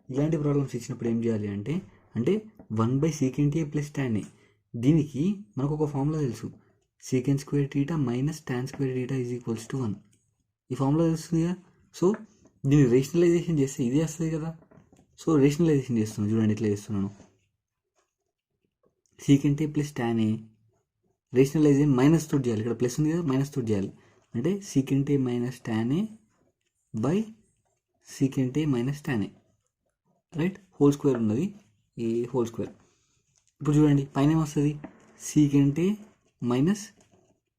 ఇలాంటి ప్రాబ్లమ్స్ ఇచ్చినప్పుడు ఏం చేయాలి అంటే అంటే 1/sec ప్లస్ tan ఏ. దీనికి మనకు ఒక ఫార్ములా తెలుసు, secant square theta minus tan square theta is equals to 1. ఈ ఫార్ములా తెలుస్తుంది కదా. సో దీన్ని రేషనలైజేషన్ చేస్తే ఇదే వస్తుంది కదా. సో రేషనలైజేషన్ చేస్తున్నాను చూడండి, ఎట్లా చేస్తున్నాను. secant ప్లస్ tan ఏ రేషనలైజేషన్ మైనస్ తోటి చేయాలి, ఇక్కడ ప్లస్ ఉంది కదా మైనస్ తోటి చేయాలి. అంటే secant minus tan A by secant minus tan A, right. Whole square ఉన్నది, ఈ హోల్ స్క్వేర్. ఇప్పుడు చూడండి పైన ఏమొస్తుంది, secant minus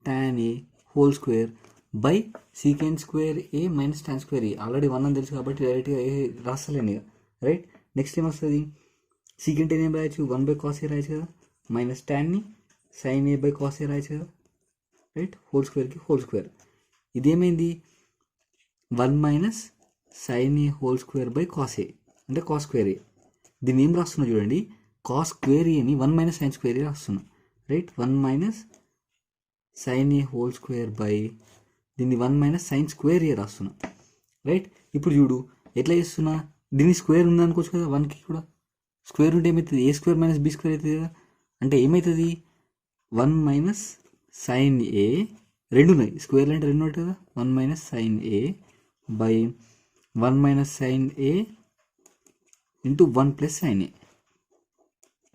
tan A whole square by secant square A minus tan square A. Already 1 అని తెలుసు కాబట్టి డైరెక్ట్గా ఏ రాస్తలేను ఇక, రైట్. నెక్స్ట్ ఏమొస్తుంది, secant ఏం రాయొచ్చు, 1/cos ఏ రాయొచ్చు కదా, మైనస్ tanని sin a/cos ఏ రాయొచ్చు కదా, రైట్. హోల్ స్క్వేర్కి హోల్ స్క్వేర్. ఇదేమైంది 1 minus sin a whole square by cos a అంటే cos స్క్వేర్ ఏ. దీన్ని ఏం రాస్తున్నా చూడండి, cos స్క్వేర్ ఏని 1 మైనస్ sin స్క్వేర్ ఏ రాస్తున్నా, right. 1 minus sin a whole square by దీన్ని 1 మైనస్ sin స్క్వేర్ ఏ రాస్తున్నా, రైట్. ఇప్పుడు చూడు ఎట్లా చేస్తున్నా, దీన్ని స్క్వేర్ ఉందనుకోవచ్చు కదా, 1కి కూడా స్క్వేర్ ఉంటే ఏమవుతుంది, ఏ స్క్వేర్ మైనస్ బి స్క్వేర్ అవుతుంది కదా. అంటే ఏమవుతుంది 1 మైనస్ sin a, రెండు ఉన్నాయి స్క్వేర్లు అంటే రెండు ఉంటుంది కదా, 1 minus sin a by 1 minus sin a into 1 plus sin a,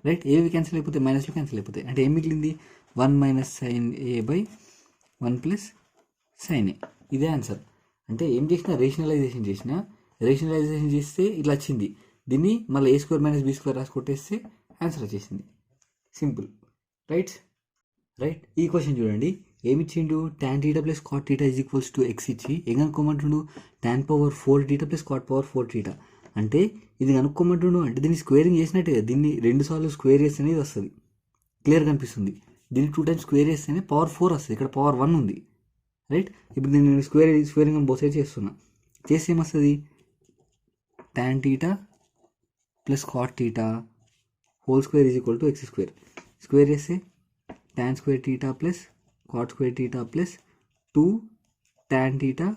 right. ఏవి క్యాన్సిల్ అయిపోతాయి, మైనస్లు క్యాన్సిల్ అయిపోతాయి. అంటే ఏం మిగిలింది 1 minus sin a by 1 plus sin a. ఇదే ఆన్సర్. అంటే ఏం చేసినా రేషనలైజేషన్ చేస్తే ఇట్లా వచ్చింది. దీన్ని మళ్ళీ ఏ స్క్వేర్ మైనస్ బి స్క్వేర్ రాసి కొట్టేస్తే ఆన్సర్ వచ్చేసింది, సింపుల్, రైట్. ఈ క్వశ్చన్ చూడండి, ఏమి ఇచ్చిండు, tan θ plus cot θ is equals to X ఇచ్చి ఏం కనుక్కోమంటుండు, tan power 4θ plus cot power 4θ. అంటే ఇది కనుక్కోమంటుండు, అంటే దీన్ని స్క్వేరింగ్ చేసినట్టే కదా, దీన్ని 2 సార్లు స్క్వేర్ చేస్తేనే ఇది వస్తుంది, క్లియర్ కనిపిస్తుంది. దీన్ని 2 టైమ్స్ స్క్వేర్ చేస్తేనే పవర్ 4 వస్తుంది, ఇక్కడ పవర్ 1 ఉంది, రైట్. ఇప్పుడు దీన్ని నేను స్క్వేరింగ్ అని బోసే చేస్తున్నా, చేస్తే ఏమొస్తుంది, tan θ plus cot θ whole square is equal to x square. Square చేస్తే tan square θ plus cot square θ plus 2 tan θ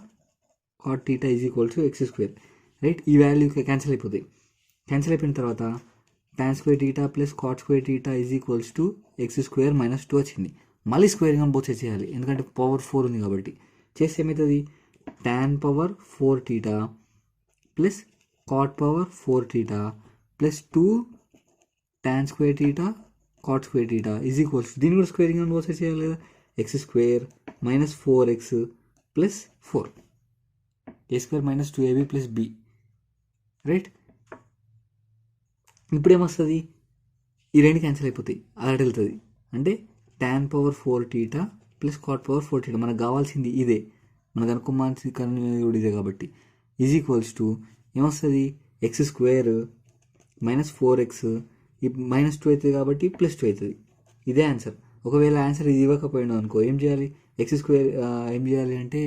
cot θ is equal to x square, right. ఈ వాల్యూ క్యాన్సిల్ అయిపోతాయి. క్యాన్సిల్ అయిపోయిన తర్వాత tan square θ plus cot square θ is equals to x square minus 2 వచ్చింది. మళ్ళీ squaring అని both చేయాలి, ఎందుకంటే పవర్ 4 ఉంది కాబట్టి. చేస్తే ఏమవుతుంది, tan power 4θ plus cot power 4θ plus 2 tan square θ cot square θ is equals, దీన్ని కూడా స్క్వేరింగ్ అని బోత్ చేయాలి కదా, x square minus 4x plus 4 a square minus 2ab plus b, right. ఇప్పుడు ఏమొస్తుంది, ఈ రెండు క్యాన్సిల్ అయిపోతాయి, అలా వెళ్తుంది. అంటే tan power 4θ plus cot power 4θ మనకు కావాల్సింది ఇదే, మనకు అనుకోవాల్సింది కూడా ఇదే కాబట్టి ఈజ్ ఈక్వల్స్ టు ఏమొస్తుంది, ఎక్స్ స్క్వేర్ మైనస్ 4x ఈ మైనస్ 2 అవుతుంది కాబట్టి ప్లస్ 2 అవుతుంది, ఇదే ఆన్సర్. ఒకవేళ ఆన్సర్ ఇది ఇవ్వకపోయినా అనుకో ఏం చేయాలి, ఎక్స్ స్క్వేర్ ఏం చేయాలి అంటే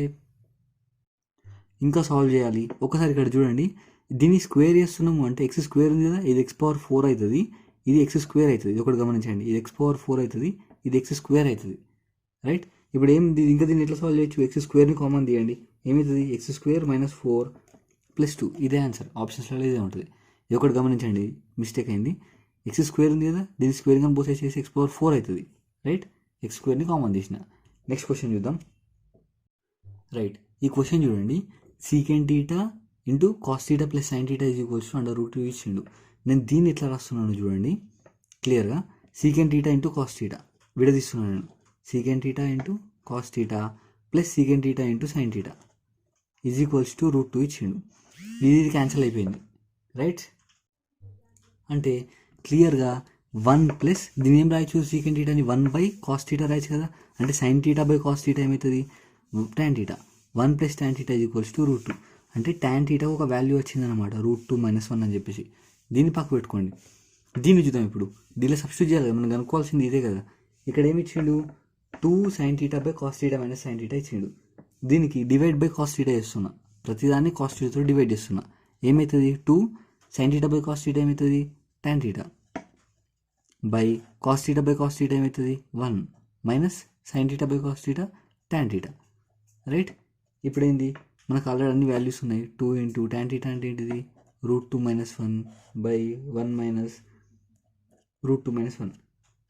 ఇంకా సాల్వ్ చేయాలి. ఒకసారి ఇక్కడ చూడండి, దీన్ని స్క్వేర్ చేస్తున్నాము అంటే ఎక్స్ స్క్వేర్ ఉంది కదా, ఇది ఎక్స్ పవర్ 4 అవుతుంది, ఇది ఎక్స్ స్క్వేర్ అవుతుంది. ఇది ఒకటి గమనించండి, ఇది ఎక్స్ పవర్ 4 అవుతుంది, ఇది ఎక్స్ స్క్వేర్ అవుతుంది, రైట్. ఇప్పుడు ఇంకా దీన్ని ఎట్లా సాల్వ్ చేయొచ్చు, ఎక్స్ స్క్వేర్ని కామన్ తీయండి, ఏమవుతుంది ఎక్స్ స్క్వేర్ మైనస్ 4 ప్లస్ 2, ఇదే ఆన్సర్. ఆప్షన్స్లో ఇదే ఉంటుంది. ఇది ఒకటి గమనించండి, మిస్టేక్ అయింది. ఎక్స్ స్క్వేర్ ఉంది కదా, దీన్ని స్క్వేరింగ్ అని బోత్ చేసి ఎక్స్ పవర్ 4 అవుతుంది, రైట్. ఎక్స్ స్క్వేర్ని కామన్ తీసిన. నెక్స్ట్ క్వశ్చన్ చూద్దాం, రైట్. ఈ క్వశ్చన్ చూడండి, secant θ into cos θ plus sin θ is equals to √2 ఇచ్చిండు. నేను దీన్ని ఎట్లా రాస్తున్నాను చూడండి క్లియర్గా, secant θ ఇంటూ cos θ విడదీస్తున్నాను నేను, secant θ into cos θ plus secant θ into sin θ is equals to √2 ఇచ్చిండు. ఇది క్యాన్సిల్ అయిపోయింది, రైట్. అంటే క్లియర్గా 1 ప్లస్ దీని ఏం రాయొచ్చు, secant θని 1/cos θ రాయొచ్చు కదా, అంటే sin θ cos θ ఏమవుతుంది tan θ, 1 plus tan θ is equals to √2. అంటే tan θ ఒక వాల్యూ వచ్చిందనమాట, √2 - 1 అని చెప్పేసి. దీన్ని పక్క పెట్టుకోండి. దీన్ని చూద్దాం ఇప్పుడు, దీనిలో సబ్స్టిట్యూట్ చేయాలి కదా, మనం కనుక్కోవాల్సింది ఇదే కదా. ఇక్కడ ఏమి ఇచ్చిండు, 2 sin θ cos θ మైనస్ sin θ ఇచ్చిండు. దీనికి డివైడ్ బై cos θ చేస్తున్నా, ప్రతిదాన్ని cos θతో డివైడ్ చేస్తున్నా. ఏమవుతుంది, 2 sin θ cos θ ఏమవుతుంది tan θ బై cos θ cos θ ఏమవుతుంది 1 minus sin θ cos θ tan θ, right. ఇప్పుడు ఏంది, మనకు ఆల్రెడీ అన్ని వాల్యూస్ ఉన్నాయి. 2 ఇంటూ tan θ అంటే ఏంటిది √2 - 1 బై 1 మైనస్ √2 - 1.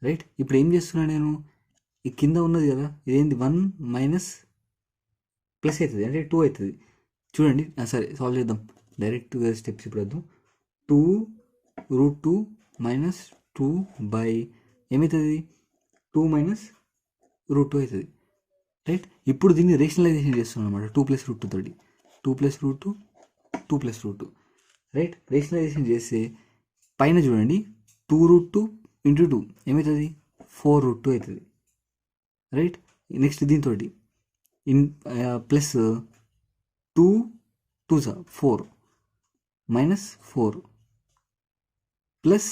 రైట్, ఇప్పుడు ఏం చేస్తున్నా నేను, ఈ కింద ఉన్నది కదా ఇదేంటి 1 మైనస్ ప్లస్ అవుతుంది అంటే 2 అవుతుంది. చూడండి సరే సాల్వ్ చేద్దాం డైరెక్ట్గా స్టెప్స్ ఇప్పుడు వద్దు. 2 √2 - 2 బై ఏమవుతుంది 2 మైనస్ √2 అవుతుంది. రైట్, ఇప్పుడు దీన్ని రేషనలైజేషన్ చేస్తున్నాం అనమాట 2 + √2 తోటి. 2 + √2 2 + √2. రైట్, రేషనలైజేషన్ చేస్తే పైన చూడండి 2 √2 × 2 ఏమవుతుంది 4 √2 అవుతుంది. రైట్, నెక్స్ట్ దీంతో plus 2 2 4 minus 4 plus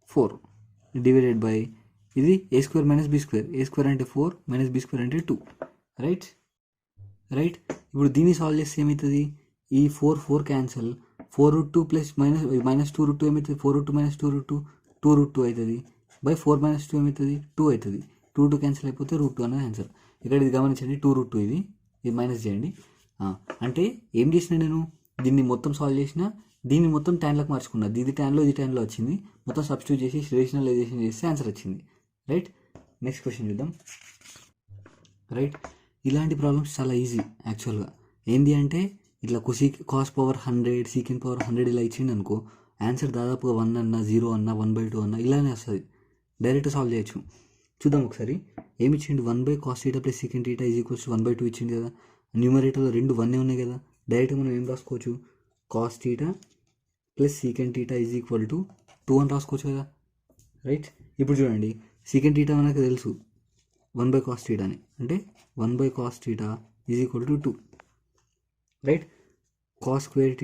4 divided by ఇది a² - b². a² అంటే 4 - b² అంటే 2. రైట్, రైట్, ఇప్పుడు దీన్ని సాల్వ్ చేస్తే ఏమవుతుంది, ఈ 4 4 క్యాన్సల్, 4 √2 ప్లస్ మైనస్ 2 √2 ఏమవుతుంది 4 √2 - 2 √2 2 √2 అవుతుంది బై 4 - 2 ఏమవుతుంది 2 అవుతుంది. 2 2 క్యాన్సిల్ అయిపోతే √2 అనేది ఆన్సర్. ఇక్కడ ఇది గమనించండి 2 √2 ఇది మైనస్ చేయండి. అంటే ఏం చేసిన నేను దీన్ని మొత్తం సాల్వ్ చేసిన, దీన్ని మొత్తం ట్యాన్లోకి మార్చుకున్నా, ఇది ట్యాన్లో ఇది ట్యాన్లో వచ్చింది, మొత్తం సబ్స్టిట్యూట్ చేసి రేషనలైజేషన్ చేస్తే ఆన్సర్ వచ్చింది. రైట్, నెక్స్ట్ క్వశ్చన్ చూద్దాం. రైట్, ఇలాంటి ప్రాబ్లమ్స్ చాలా ఈజీ యాక్చువల్గా. ఏంటి అంటే ఇట్లా కాస్ పవర్ 100 సీకెండ్ పవర్ 100 ఇలా ఇచ్చిండు అనుకో, ఆన్సర్ దాదాపుగా 1 అన్నా 0 అన్నా 1/2 అన్నా ఇలానే వస్తుంది, డైరెక్ట్ సాల్వ్ చేయొచ్చు. చూద్దాం ఒకసారి ఏమి ఇచ్చిండు, 1/cos θ + sec θ = 1/2 ఇచ్చింది కదా. న్యూమరేటర్లో 2 1 ఉన్నాయి కదా, డైరెక్ట్ మనం ఏం రాసుకోవచ్చు, cos θ + sec θ = 2 అని రాసుకోవచ్చు కదా. రైట్, ఇప్పుడు చూడండి sec θ మనకు తెలుసు 1/cos θ అని, అంటే 1/cos θ = 2. Right, cos² θ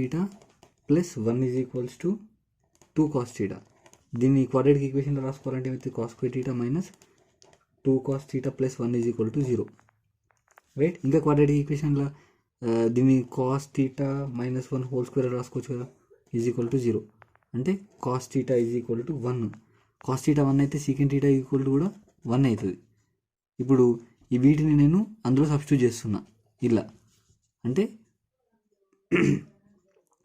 + 1 = 2 cos θ. దీన్ని క్వాడ్రాటిక్ ఈక్వేషన్లో రాసుకోవాలంటే ఏమైతే cos² θ - 2 cos θ + 1 = 0. రైట్, ఇంకా క్వాడ్రాటిక్ ఈక్వేషన్లో దీన్ని cos θ - 1² రాసుకోవచ్చు కదా, = 0. అంటే cos θ = 1. cos θ 1 అయితే sec θ కూడా 1 అవుతుంది. ఇప్పుడు ఈ వీటిని నేను అందులో సబ్స్టిట్యూట్ చేస్తున్నా ఇలా, అంటే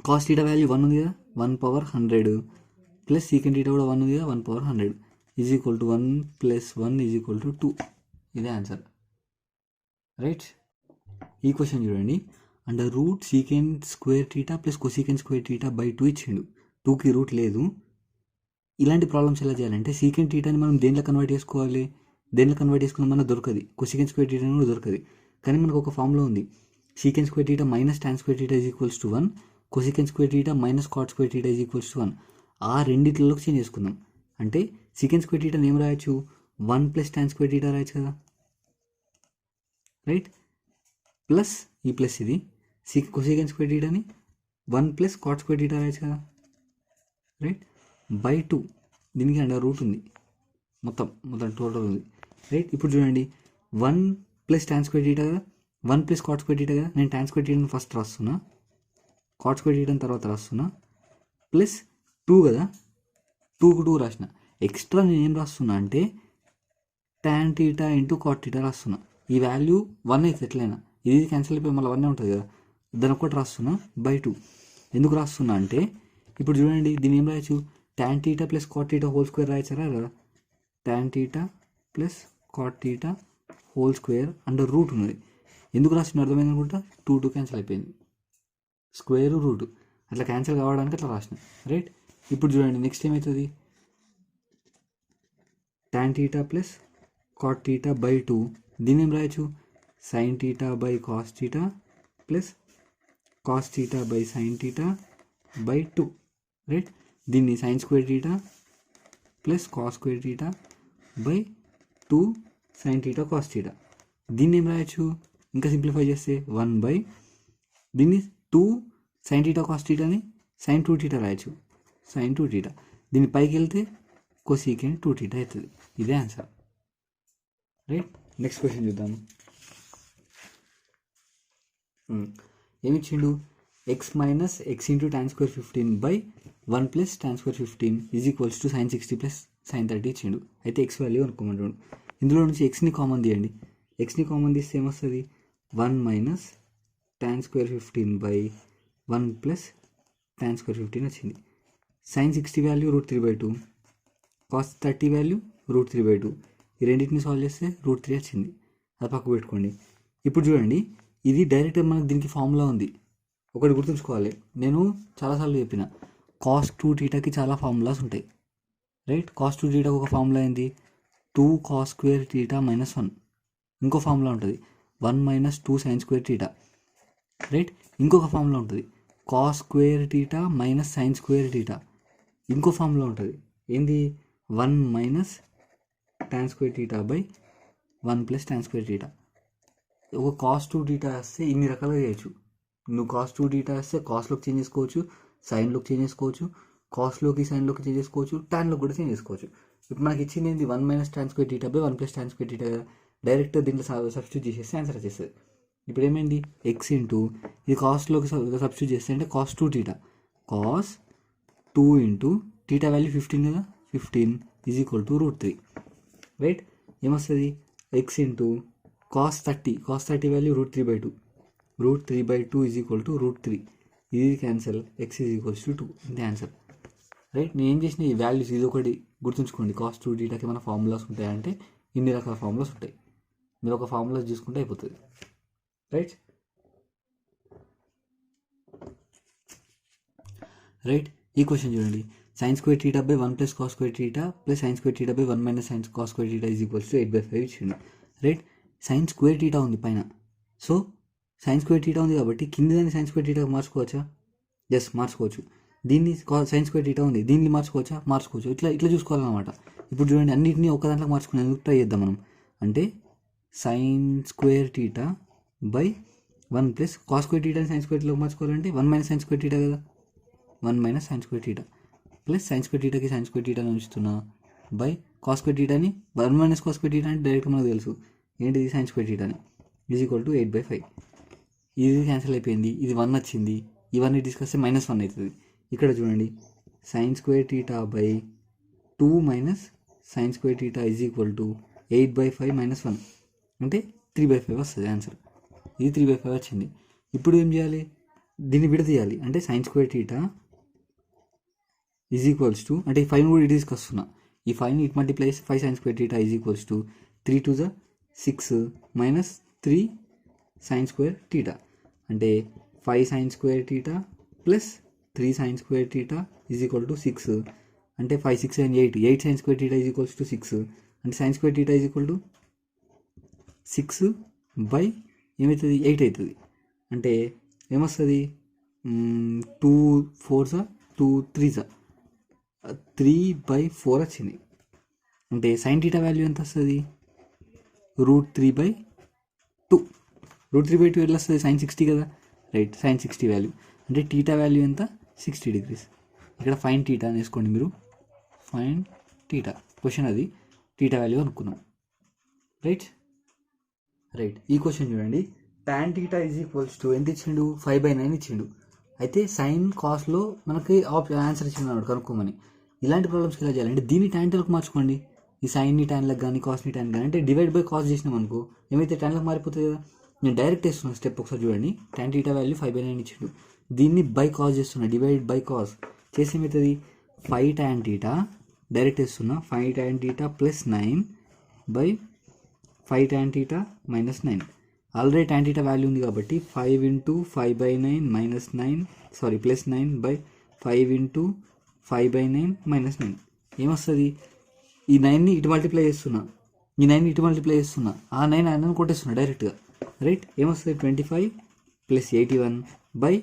cos θ వాల్యూ 1 ఉంది కదా, 1/100 ప్లస్ sec θ కూడా 1 ఉంది కదా, 1/100 = 1 + 1 = 2. ఇదే ఆన్సర్. రైట్, ఈ క్వశ్చన్ చూడండి, √sec² θ + cosec² θ / 2 ఇచ్చిండు, 2కి రూట్ లేదు. ఇలాంటి ప్రాబ్లమ్స్ ఎలా చేయాలంటే sec θని మనం దేంట్లో కన్వర్ట్ చేసుకోవాలి, దేంట్లో కన్వర్ట్ చేసుకున్న మనకు దొరకదు, cosec² θ కూడా దొరకదు. కానీ మనకు ఒక ఫార్ములా ఉంది, sec² θ - tan² θ = 1, cosec² θ - cot² θ = 1. ఆ రెండిట్లలోకి చేంజ్ చేసుకుందాం. అంటే sec² θని ఏం రాయొచ్చు, 1 + tan² θ రాయొచ్చు కదా. రైట్, ప్లస్ ఈ ప్లస్ ఇది cosec² θని 1 + cot² θ రాయొచ్చు కదా. రైట్, బై 2, దీనికి √ ఉంది, మొత్తం టోటల్ ఉంది. రైట్, ఇప్పుడు చూడండి 1 + tan² θ కదా, 1 + cot² θ కదా. నేను tan² θని ఫస్ట్ రాస్తున్నా, cot² θని తర్వాత రాస్తున్నా, ప్లస్ 2 కదా, 2కు 2 రాసిన. ఎక్స్ట్రా నేను ఏం రాస్తున్నా అంటే tan θ × cot θ రాస్తున్నా. ఈ వాల్యూ 1 అయితే ఎట్లయినా ఇది క్యాన్సిల్ అయిపోయి మళ్ళీ 1 ఉంటుంది కదా, దాని ఒక్కటి రాస్తున్నా బై 2. ఎందుకు రాస్తున్నా అంటే ఇప్పుడు చూడండి దీన్ని ఏం రాయొచ్చు, tan θ + cot θ ² రాయచ్చారా కదా, tan θ + cot θ ² √ ఉన్నది. ఎందుకు రాసిన అర్థమైంది అనుకుంటా, 2 2 క్యాన్సిల్ అయిపోయింది, స్క్వేర్ రూట్ అట్లా క్యాన్సిల్ కావడానికి అట్లా రాసిన. రైట్, ఇప్పుడు చూడండి నెక్స్ట్ ఏమవుతుంది, tan θ + cot θ / 2, దీన్ని ఏం రాయొచ్చు, sin θ / cos θ + cos θ / sin θ / 2. Right, దీన్ని sin² θ + cos² θ / 2 sin θ cos θ. దీన్ని ఏం రాయొచ్చు, ఇంకా సింప్లిఫై చేస్తే 1 దీన్ని 2 sin θ cos θని sin 2θ రాయొచ్చు, sin 2θ. దీన్ని పైకి వెళ్తే cosec 2θ అవుతుంది. ఇదే ఆన్సర్. రైట్, నెక్స్ట్ క్వశ్చన్ చూద్దాం. ఏమిచ్చిండు, x - x × tan² 15 / 1 + tan² 15 = sin 60 + sin 30 ఇచ్చిండు. అయితే x వాల్యూ అనుకోమంటాడు. ఇందులో నుంచి xని కామన్ తీయండి, xని కామన్ తీస్తే ఏమొస్తుంది, 1 - tan² 15 / 1 + tan square 15 వచ్చింది. sin 60 value √3/2, cos 30 value √3/2. ఈ రెండింటిని సాల్వ్ చేస్తే √3 వచ్చింది. అది పక్కకు పెట్టుకోండి. ఇప్పుడు చూడండి, ఇది డైరెక్ట్గా మనకు దీనికి ఫార్ములా ఉంది. ఒకటి గుర్తుంచుకోవాలి, నేను చాలాసార్లు చెప్పిన cos 2θకి చాలా ఫార్ములాస్ ఉంటాయి, రైట్. cos 2θకి ఒక ఫార్ములా ఏంది, 2 cos square θ - 1. ఇంకో ఫార్ములా ఉంటుంది 1 - 2 sin square θ, రైట్. ఇంకొక ఫార్ములా ఉంటుంది cos square θ - sin square θ. ఇంకో ఫార్ములా ఉంటుంది ఏంది, 1 - tan square θ/1 + tan square θ. ఒక cos 2θ వస్తే ఇన్ని రకాలుగా చేయొచ్చు. నువ్వు cos 2θ వస్తే కాస్లోకి చేంజ్ చేసుకోవచ్చు, సైన్లోకి చేంజ్ చేసుకోవచ్చు, కాస్లోకి సైన్లోకి చేంజ్ చేసుకోవచ్చు, టాన్లోకి కూడా చేంజ్ చేసుకోవచ్చు. ఇప్పుడు మనకి ఇచ్చింది ఏంది, 1 - tan square θ/1 + tan square θ కదా. డైరెక్ట్ దీంట్లో సబ్స్టిట్యూట్ చేసేస్తే ఆన్సర్ వచ్చేస్తుంది. ఇప్పుడు ఏమైంది, x ఇంటూ ఇది కాస్ట్లోకి సబ్స్టిట్యూట్ చేస్తే అంటే cos 2θ, cos 2 ఇంటూ θ వాల్యూ 15 కదా, 15 = √3, రైట్. ఏమొస్తుంది, x ఇంటూ cos 30 వాల్యూ √3/2, √3/2 = √3. ఇది క్యాన్సల్, x = 2, ఇంతే ఆన్సర్, రైట్. నేను ఏం చేసిన ఈ వాల్యూస్ ఇది ఒకటి గుర్తుంచుకోండి. cos 2θకి మన ఫార్ములాస్ ఉంటాయంటే ఇన్ని రకాల ఫార్ములాస్ ఉంటాయి. మీరు ఒక ఫార్ములాస్ చూసుకుంటే అయిపోతుంది, రైట్. ఈ క్వశ్చన్ చూడండి, sin square θ/1 + cos square θ + sin square θ/1 - sin cos square θ = 8/5 ఇచ్చింది, రైట్. sin square θ ఉంది పైన, సో sin square θ ఉంది కాబట్టి కింద దాన్ని sin square θ మార్చుకోవచ్చా, ఎస్ మార్చుకోవచ్చు. దీన్ని sin square θ ఉంది, దీన్ని మార్చుకోవచ్చా, మార్చుకోవచ్చు. ఇట్లా చూసుకోవాలన్నమాట. ఇప్పుడు చూడండి, అన్నింటినీ ఒక దాంట్లో మార్చుకునేందుకు ట్రై చేద్దాం మనం. అంటే sin square θ/1 + cos square θ sin square θలోకి మార్చుకోవాలంటే 1 - sin square θ కదా, 1 - sin square θ plus sin square θకి sin square θ ఉంచుతున్నా బై cos square θని 1 - cos square θ అంటే డైరెక్ట్ మనకు తెలుసు ఏంటిది, sin square θ అని = 8/5. ఇది క్యాన్సిల్ అయిపోయింది, ఇది 1 వచ్చింది, ఇవన్నీ తీసుకొస్తే -1 అవుతుంది. ఇక్కడ చూడండి, sin square θ/2 - sin square θ = 8/5 - 1 అంటే 3/5 వస్తుంది ఆన్సర్. ఇది 3/5 వచ్చింది. ఇప్పుడు ఏం చేయాలి, దీన్ని విడదీయాలి. అంటే sin square θ అంటే ఈ 5 కూడా ఇటు తీసుకొస్తున్నా, ఈ 5ని ఇటు మల్టిప్లై చేస్తే 5 sin square θ = 3 × 2 = 6 - 3 sin square θ అంటే 5 sin square θ plus 3 sin square θ = 6 అంటే 5 6 8 sin square θ = 6 అంటే sin square θ = 6 బై ఏమవుతుంది, 8 అవుతుంది. అంటే ఏమొస్తుంది, 2 4s 2 3s 3/4 వచ్చింది. అంటే sin θ వాల్యూ ఎంత వస్తుంది, √3/2. √3/2 ఎట్లా వస్తుంది, sin 60 కదా, రైట్. sin 60 వాల్యూ అంటే θ వాల్యూ ఎంత, 60 degrees. ఇక్కడ ఫైన్ θ అని వేసుకోండి మీరు, ఫైన్ θ. క్వశ్చన్ అది θ వాల్యూ అనుకున్నాం, రైట్. ఈ క్వశ్చన్ చూడండి, tan θ ఎంత ఇచ్చిండు, 5/9 ఇచ్చిండు. అయితే సైన్ కాస్ట్లో మనకి ఆన్సర్ ఇచ్చిండు అన్నాడు కనుక్కోమని. ఇలాంటి ప్రాబ్లమ్స్కి ఎలా చేయాలి అంటే దీన్ని ట్యాన్లకు మార్చుకోండి, ఈ సైన్ని ట్యాన్లకు కానీ కాస్ని ట్యాన్ కానీ, అంటే డివైడ్ బై కాస్ చేసినాం అనుకో ఏమైతే ట్యాన్లకు మారిపోతుంది కదా. నేను డైరెక్ట్ వేస్తున్నాను స్టెప్, ఒకసారి చూడండి. tan θ వాల్యూ 5/9 ఇచ్చిండు, దీన్ని బై కాస్ చేస్తున్నా, డివైడ్ బై కాస్ చేసి ఏమవుతుంది, 5 tan θ డైరెక్ట్ వేస్తున్నా, 5 tan θ + 9 by 5 tan θ - 9. Already tan θ value ఉంది కాబట్టి 5 × 5/9 - 9 సారీ +9 బై 5 × 5/9 - 9 ఏమొస్తుంది, ఈ 9ని ఇటు మల్టిప్లై చేస్తున్నా, ఈ 9ని ఇటు మల్టిప్లై చేస్తున్నా, ఆ 9 అన్నది కొట్టేస్తున్నా డైరెక్ట్గా, రైట్. ఏమొస్తుంది, 25 + 81 బై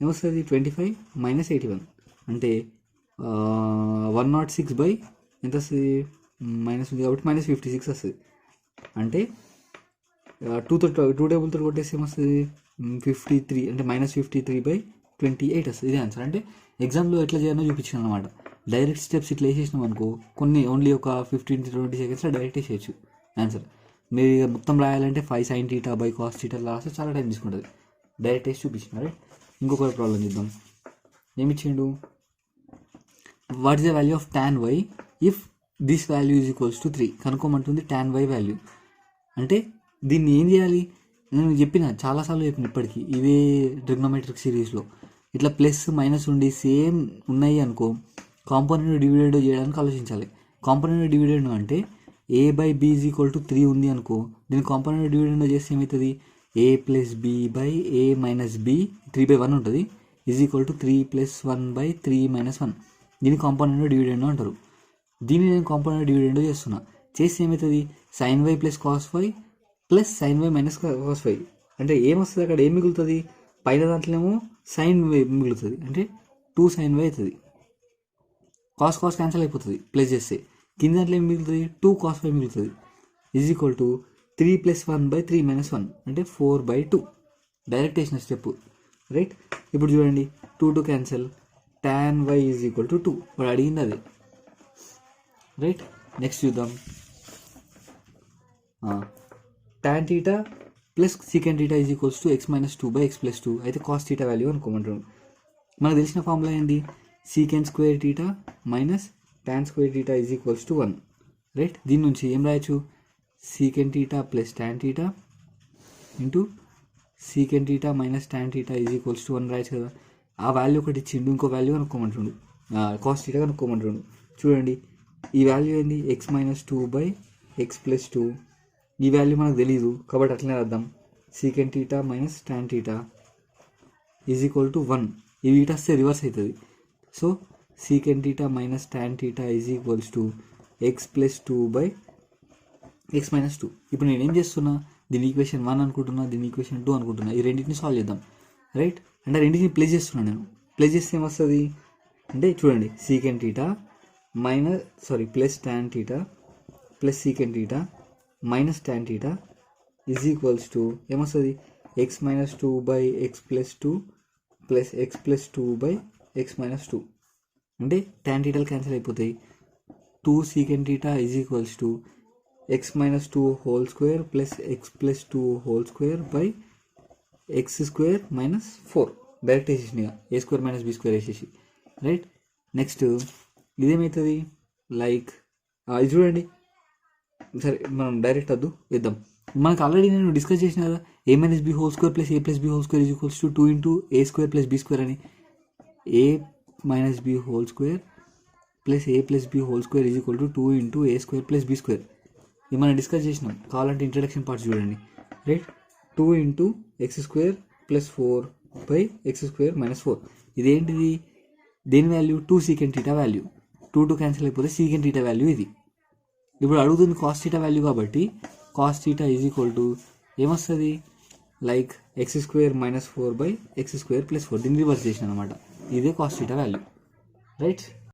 ఏమొస్తుంది, 25 - 81 అంటే 106 బై ఎంత వస్తుంది, మైనస్ ఉంది కాబట్టి -56 వస్తుంది. అంటే 2 టేబుల్తో కొట్టేసి ఏమొస్తుంది, 53 అంటే -53/28 వస్తుంది. ఇదే ఆన్సర్. అంటే ఎగ్జామ్లో ఎట్లా చేయాలో చూపించాను అనమాట. డైరెక్ట్ స్టెప్స్ ఇట్లా వేసేసినాం అనుకో, కొన్ని ఓన్లీ ఒక 15-20 సెకండ్స్లో డైరెక్ట్ వేసేయచ్చు ఆన్సర్. మీరు ఇక మొత్తం రాయాలంటే 5 sin θ బై cos θ రాస్తే చాలా టైం తీసుకుంటుంది. డైరెక్ట్ వేసి చూపించినారు. ఇంకొక ప్రాబ్లం చూద్దాం. ఏమిచ్చిండు, what is the value of tan y if this value = 3 కనుక్కోమంటుంది. tan y వాల్యూ అంటే దీన్ని ఏం చేయాలి, నేను చెప్పిన చాలాసార్లు చెప్పిన ఇప్పటికీ ఇదే ట్రిగ్నోమెట్రిక్ సిరీస్లో. ఇట్లా ప్లస్ మైనస్ ఉండి సేమ్ ఉన్నాయి అనుకో, కాంపోనెంట్ డివిడెండ్ చేయడానికి ఆలోచించాలి. కాంపోనెంట్ డివిడెండ్ అంటే a by b is equal to 3 ఉంది అనుకో, దీని కాంపోనెంట్ డివిడెండ్ చేస్తే ఏమవుతుంది, a plus b by a minus b 3/1 ఉంటుంది, ఈజ్ ఈక్వల్ టు 3 + 1/3 - 1. దీని కాంపోనెంట్ డివిడెండ్ అంటారు. దీన్ని నేను కాంపోనెంట్ డివిడెండ్ చేస్తున్నా. చేస్తే ఏమవుతుంది, sin y + cos y plus sin y minus cos y. అంటే ఏమొస్తుంది అక్కడ, ఏం మిగులుతుంది, పైన దాంట్లోనేమో sin y మిగులుతుంది, అంటే 2 sin y అవుతుంది. cos క్యాన్సిల్ అయిపోతుంది ప్లస్ చేస్తే. కింద దాంట్లో ఏం మిగులుతుంది, 2 cos y మిగులుతుంది, ఈజ్ ఈక్వల్ టు 3 + 1/3 - 1, అంటే 4/2. డైరెక్ట్ వేసిన స్టెప్, రైట్. ఇప్పుడు చూడండి, 2 cancel, tan y is equal to 2. వాడు అడిగింది అదే, రైట్. నెక్స్ట్ చూద్దాం, tan θ plus secant θ is equals to x - 2/x + 2. అయితే cos θ వాల్యూ అనుకోమంటాడు. మనకు తెలిసిన ఫార్ములా ఏంటి, secant² θ minus tan² θ is equals to 1, right. దీని నుంచి ఏం రాయొచ్చు, secant θ plus tan θ into secant θ minus tan θ is equals to 1 రాయొచ్చు కదా. ఆ వాల్యూ ఒకటి ఇచ్చిండు, ఇంకో వాల్యూ కనుక్కోమంటుండు, cos θ కనుక్కోమంటుండు. చూడండి, ఈ వాల్యూ ఏంది, x - 2/x + 2. ఈ వాల్యూ మనకు తెలీదు కాబట్టి అట్లనే రాద్దాం, secant θ minus tan θ is equal to 1. ఈ వీట వస్తే రివర్స్ అవుతుంది. So secant θ minus tan θ is equals to x + 2/x - 2. ఇప్పుడు నేను ఏం చేస్తున్నా, దీని ఈక్వేషన్ 1 అనుకుంటున్నా, దీని ఈక్వేషన్ 2 అనుకుంటున్నా. ఈ రెండింటిని సాల్వ్ చేద్దాం, రైట్. అంటే రెండింటిని ప్లేస్ చేస్తున్నాను నేను. ప్లేస్ చేస్తే ఏమొస్తుంది అంటే చూడండి, secant θ plus tan θ plus secant θ minus tan θ is equals to ఏమొస్తుంది, x - 2/x + 2 plus x + 2/x - 2. అంటే tan θ క్యాన్సిల్ అయిపోతాయి. 2 secant θ is equals to x - 2 whole square plus x + 2 whole square by x² - 4. Direct వేసేసి a² - b² వేసేసి, right. Next ఇదేమవుతుంది, like ఇది చూడండి, సరే మనం direct వద్దు వేద్దాం. మనకు ఆల్రెడీ నేను డిస్కస్ చేసిన కదా, a - b whole square plus a + b whole square is equals to 2 × a² + b² అని. a - b whole square plus a + b whole square is equal to 2 × a² + b². ఇది మనం discuss చేసినాం, కావాలంటే introduction parts చూడండి, right. 2 × x² + 4/x² - 4. ఇదేంటిది, దేని value, 2 secant θ value. 2 cancel అయిపోతే secant θ value ఇది. ఇప్పుడు అడుగుతుంది cos θ వాల్యూ కాబట్టి cos θ ఈజ్ ఈక్వల్ టు ఏమొస్తుంది, లైక్ x² - 4/x² + 4. దీన్ని రివర్స్ చేసిన అనమాట, ఇదే cos θ వాల్యూ, రైట్.